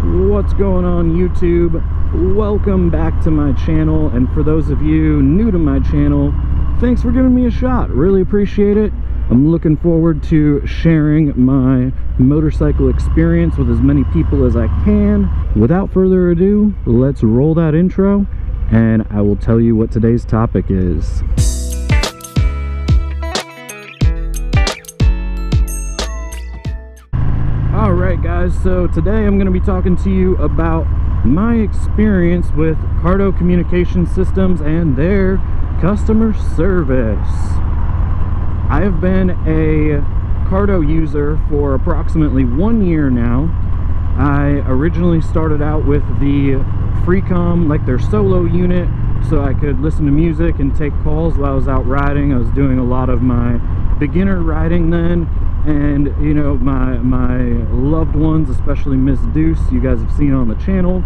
What's going on, YouTube? Welcome back to my channel, and for those of you new to my channel, thanks for giving me a shot. Really appreciate it. I'm looking forward to sharing my motorcycle experience with as many people as I can. Without further ado, let's roll that intro and I will tell you what today's topic is. Alright guys, so today I'm going to be talking to you about my experience with Cardo Communication Systems and their customer service. I have been a Cardo user for approximately 1 year now. I originally started out with the Freecom, like their solo unit, so I could listen to music and take calls while I was out riding. I was doing a lot of my beginner riding then, and you know, my loved ones, especially Miss Deuce, you guys have seen on the channel,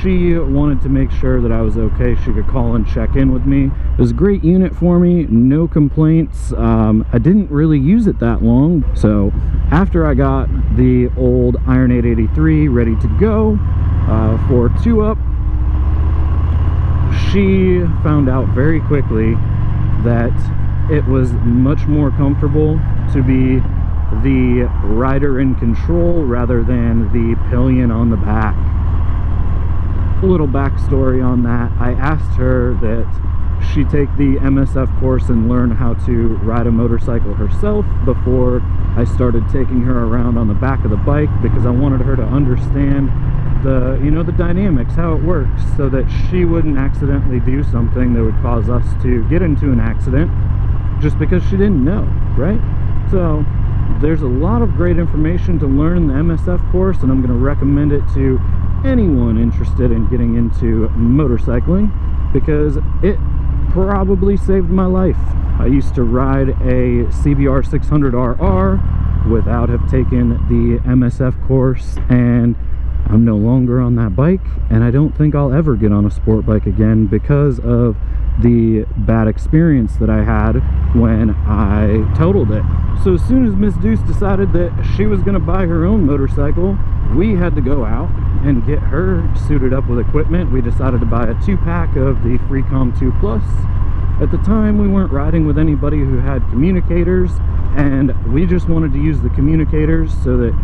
she wanted to make sure that I was okay. She could call and check in with me. It was a great unit for me, no complaints. I didn't really use it that long, so after I got the old Iron 883 ready to go for 2-up, she found out very quickly that it was much more comfortable to be the rider in control rather than the pillion on the back. A little backstory on that: I asked her that she take the MSF course and learn how to ride a motorcycle herself before I started taking her around on the back of the bike, because I wanted her to understand the, you know, the dynamics, how it works, so that she wouldn't accidentally do something that would cause us to get into an accident just because she didn't know, right? So there's a lot of great information to learn in the MSF course, and I'm going to recommend it to anyone interested in getting into motorcycling, because it probably saved my life. I used to ride a CBR 600RR without have taken the MSF course, and I'm no longer on that bike, and I don't think I'll ever get on a sport bike again because of the bad experience that I had when I totaled it. So as soon as Miss Deuce decided that she was going to buy her own motorcycle, we had to go out and get her suited up with equipment. We decided to buy a 2-pack of the Freecom 2 Plus. At the time, we weren't riding with anybody who had communicators, and we just wanted to use the communicators so that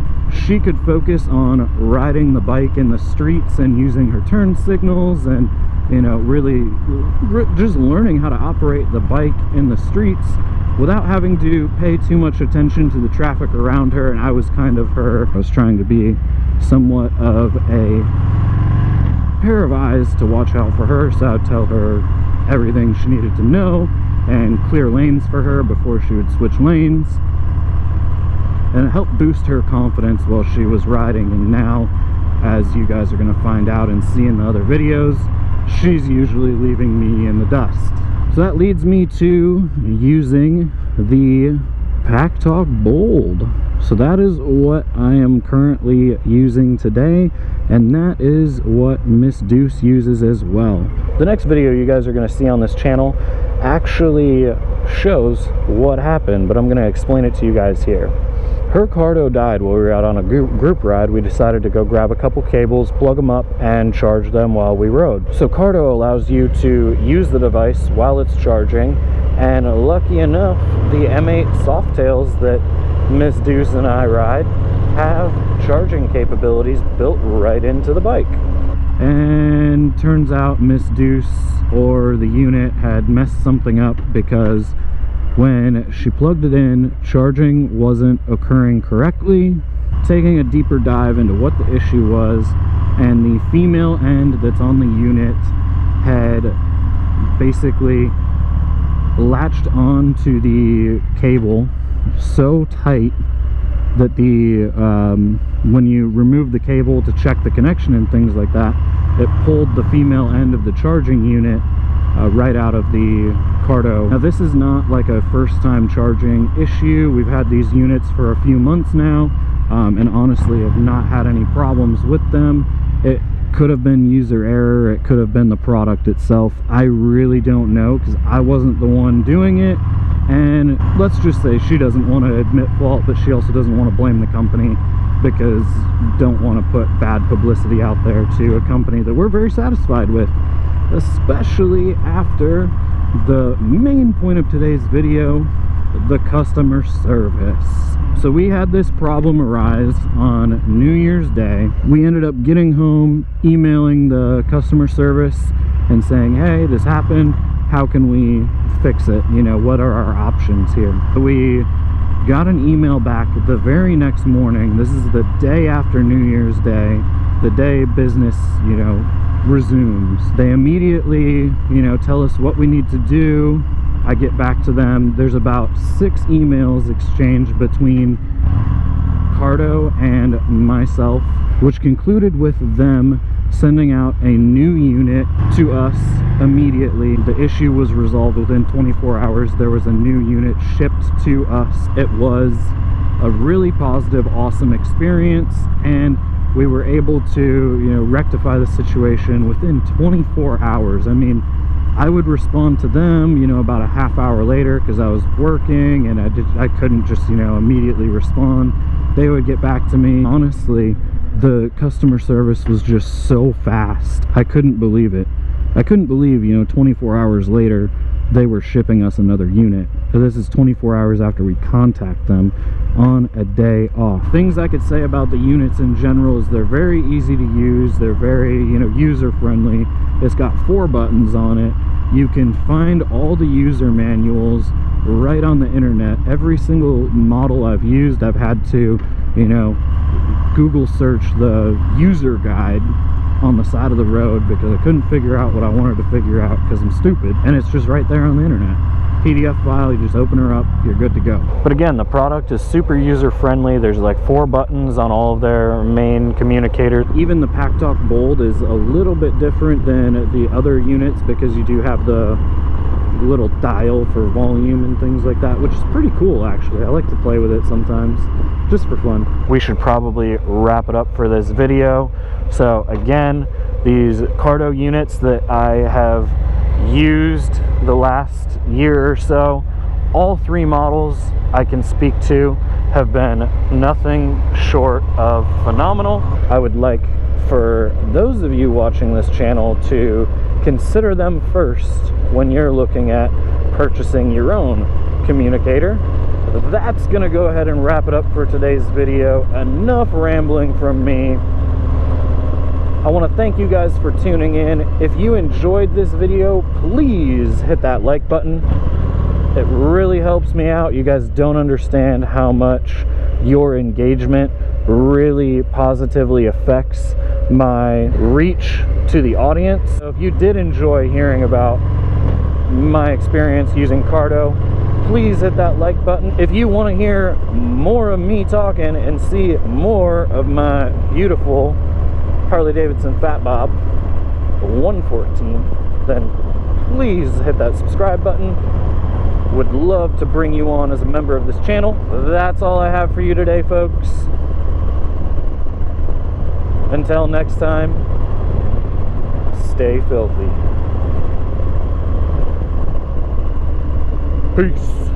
she could focus on riding the bike in the streets and using her turn signals, and you know, really just learning how to operate the bike in the streets without having to pay too much attention to the traffic around her. And I was kind of her. I was trying to be somewhat of a pair of eyes to watch out for her, so I'd tell her everything she needed to know and clear lanes for her before she would switch lanes, and it helped boost her confidence while she was riding. And now, as you guys are going to find out and see in the other videos, she's usually leaving me in the dust. So that leads me to using the Packtalk Bold. So that is what I am currently using today, and that is what Miss Deuce uses as well. The next video you guys are going to see on this channel actually shows what happened, but I'm going to explain it to you guys here. Her Cardo died while we were out on a group ride. We decided to go grab a couple cables, plug them up, and charge them while we rode. So Cardo allows you to use the device while it's charging, and lucky enough, the M8 Softails that Miss Deuce and I ride have charging capabilities built right into the bike. And turns out Miss Deuce, or the unit, had messed something up, because when she plugged it in, charging wasn't occurring correctly. Taking a deeper dive into what the issue was, and the female end that's on the unit had basically latched onto the cable so tight that the when you remove the cable to check the connection and things like that, it pulled the female end of the charging unit right out of the Cardo. Now this is not like a first time charging issue. We've had these units for a few months now, and honestly have not had any problems with them. It could have been user error, it could have been the product itself. I really don't know, because I wasn't the one doing it, and let's just say she doesn't want to admit fault, but she also doesn't want to blame the company. because don't want to put bad publicity out there to a company that we're very satisfied with, especially after the main point of today's video, the customer service. So we had this problem arise on New Year's Day. We ended up getting home, emailing the customer service and saying, hey, this happened, how can we fix it? You know, what are our options here? We got an email back the very next morning. This is the day after New Year's Day, the day business, you know, resumes. They immediately, you know, tell us what we need to do. I get back to them. There's about 6 emails exchanged between Cardo and myself, which concluded with them sending out a new unit to us immediately. The issue was resolved within 24 hours. There was a new unit shipped to us. It was a really positive, awesome experience, and we were able to, you know, rectify the situation within 24 hours. I mean, I would respond to them, you know, about a half hour later because I was working and I couldn't just, you know, immediately respond. They would get back to me. Honestly, the customer service was just so fast. I couldn't believe it. I couldn't believe, you know, 24 hours later they were shipping us another unit. So this is 24 hours after we contact them on a day off. Things I could say about the units in general is they're very easy to use. They're very, you know, user friendly. It's got 4 buttons on it. You can find all the user manuals right on the internet. Every single model I've used, I've had to, you know, Google search the user guide on the side of the road because I couldn't figure out what I wanted to figure out because I'm stupid, and it's just right there on the internet. PDF file, you just open her up, you're good to go. But again, the product is super user friendly. There's like 4 buttons on all of their main communicators. Even the Packtalk Bold is a little bit different than the other units because you do have the little dial for volume and things like that, which is pretty cool actually. I like to play with it sometimes just for fun. We should probably wrap it up for this video. So again, these Cardo units that I have used the last year or so, all 3 models I can speak to have been nothing short of phenomenal. I would like for those of you watching this channel to consider them first when you're looking at purchasing your own communicator. That's gonna go ahead and wrap it up for today's video. Enough rambling from me. I want to thank you guys for tuning in. If you enjoyed this video, please hit that like button. It really helps me out. You guys don't understand how much your engagement really positively affects my reach to the audience. So if you did enjoy hearing about my experience using Cardo, please hit that like button. If you want to hear more of me talking and see more of my beautiful Harley Davidson Fat Bob 114, then please hit that subscribe button. Would love to bring you on as a member of this channel. That's all I have for you today, folks. Until next time, stay filthy. Peace.